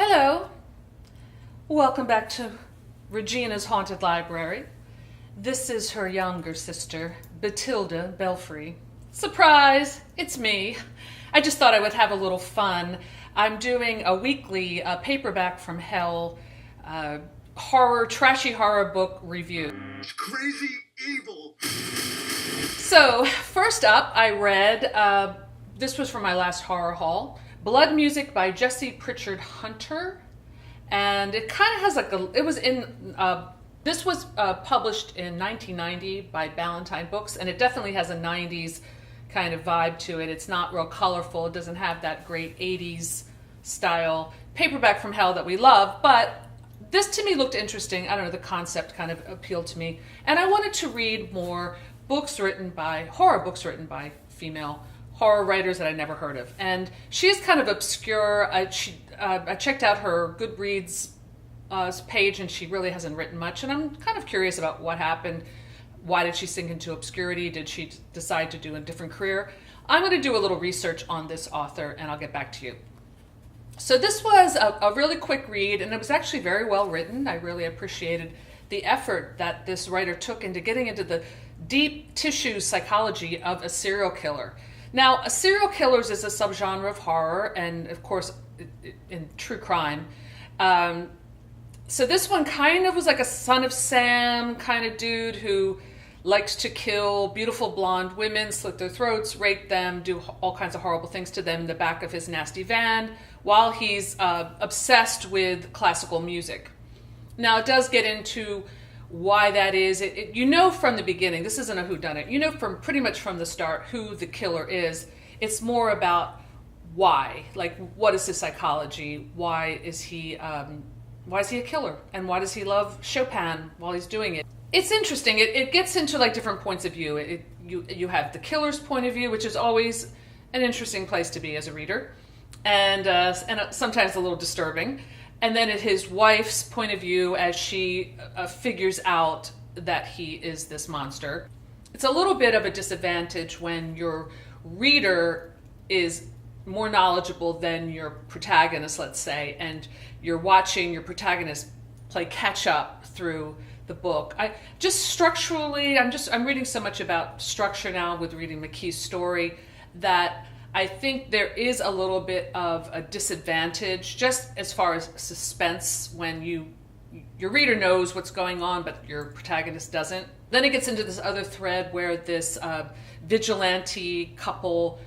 Hello, welcome back to Regina's Haunted Library. This is her younger sister, Batilda Belfry. Surprise, it's me. I just thought I would have a little fun. I'm doing a weekly Paperback from Hell trashy horror book review. It's crazy evil. So, first up, I read, this was from my last horror haul, Blood Music by Jesse Pritchard Hunter. And it kind of has like this was published in 1990 by Ballantine Books, and it definitely has a 90s kind of vibe to it. It's not real colorful. It doesn't have that great 80s style Paperback from Hell that we love, but this to me looked interesting. I don't know, the concept kind of appealed to me. And I wanted to read more horror books written by female horror writers that I never heard of. And she's kind of obscure. I checked out her Goodreads page, and she really hasn't written much. And I'm kind of curious about what happened. Why did she sink into obscurity? Did she decide to do a different career? I'm going to do a little research on this author, and I'll get back to you. So this was a really quick read, and it was actually very well written. I really appreciated the effort that this writer took into getting into the deep tissue psychology of a serial killer. Now, a serial killers is a subgenre of horror, and of course, in true crime. So this one kind of was like a Son of Sam kind of dude who likes to kill beautiful blonde women, slit their throats, rape them, do all kinds of horrible things to them in the back of his nasty van, while he's obsessed with classical music. Now, it does get into why that is. You know from the beginning, this isn't a whodunit, you know from pretty much from the start who the killer is. It's more about why, like what is his psychology, why is he a killer, and why does he love Chopin while he's doing it. It's interesting. It gets into like different points of view. You have the killer's point of view, which is always an interesting place to be as a reader, and sometimes a little disturbing. And then at his wife's point of view as she figures out that he is this monster. It's a little bit of a disadvantage when your reader is more knowledgeable than your protagonist, let's say, and you're watching your protagonist play catch up through the book. I'm reading so much about structure now with reading McKee's story that I think there is a little bit of a disadvantage just as far as suspense when your reader knows what's going on, but your protagonist doesn't. Then it gets into this other thread where this vigilante couple,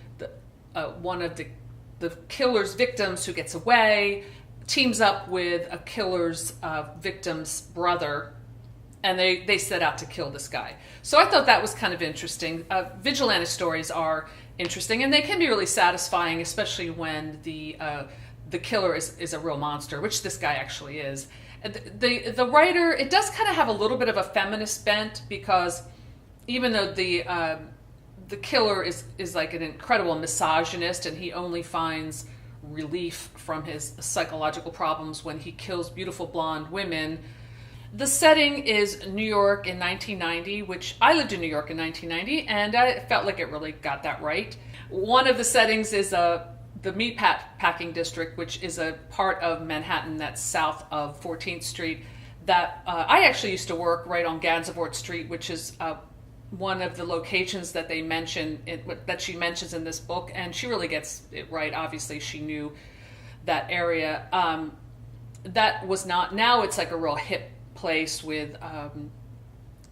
one of the killer's victims who gets away, teams up with a killer's victim's brother, and they set out to kill this guy. So I thought that was kind of interesting. Vigilante stories are interesting, and they can be really satisfying, especially when the killer is a real monster, which this guy actually is. The writer, it does kind of have a little bit of a feminist bent, because even though the killer is like an incredible misogynist, and he only finds relief from his psychological problems when he kills beautiful blonde women. The setting is New York in 1990, which I lived in New York in 1990, and I felt like it really got that right. One of the settings is the Meatpacking District, which is a part of Manhattan that's south of 14th Street. That I actually used to work right on Gansevoort Street, which is one of the locations that that she mentions in this book, and she really gets it right. Obviously, she knew that area. That was not. Now it's like a real hip place with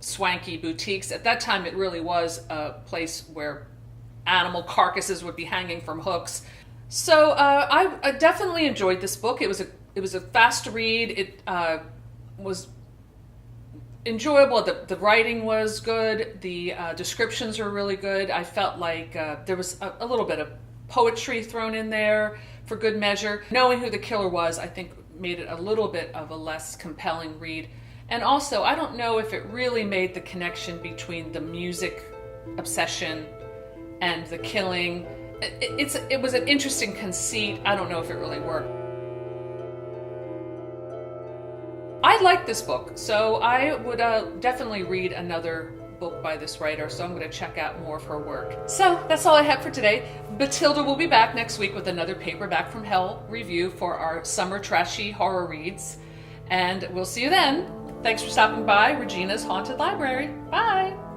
swanky boutiques. At that time, it really was a place where animal carcasses would be hanging from hooks. So I definitely enjoyed this book. It was a fast read. It was enjoyable. The writing was good. The descriptions were really good. I felt like there was a little bit of poetry thrown in there for good measure. Knowing who the killer was, I think, made it a little bit of a less compelling read. And also, I don't know if it really made the connection between the music obsession and the killing. It was an interesting conceit. I don't know if it really worked. I like this book, so I would definitely read another book by this writer, so I'm going to check out more of her work. So that's all I have for today. Batilda will be back next week with another Paperback from Hell review for our summer trashy horror reads. And we'll see you then. Thanks for stopping by Regina's Haunted Library. Bye!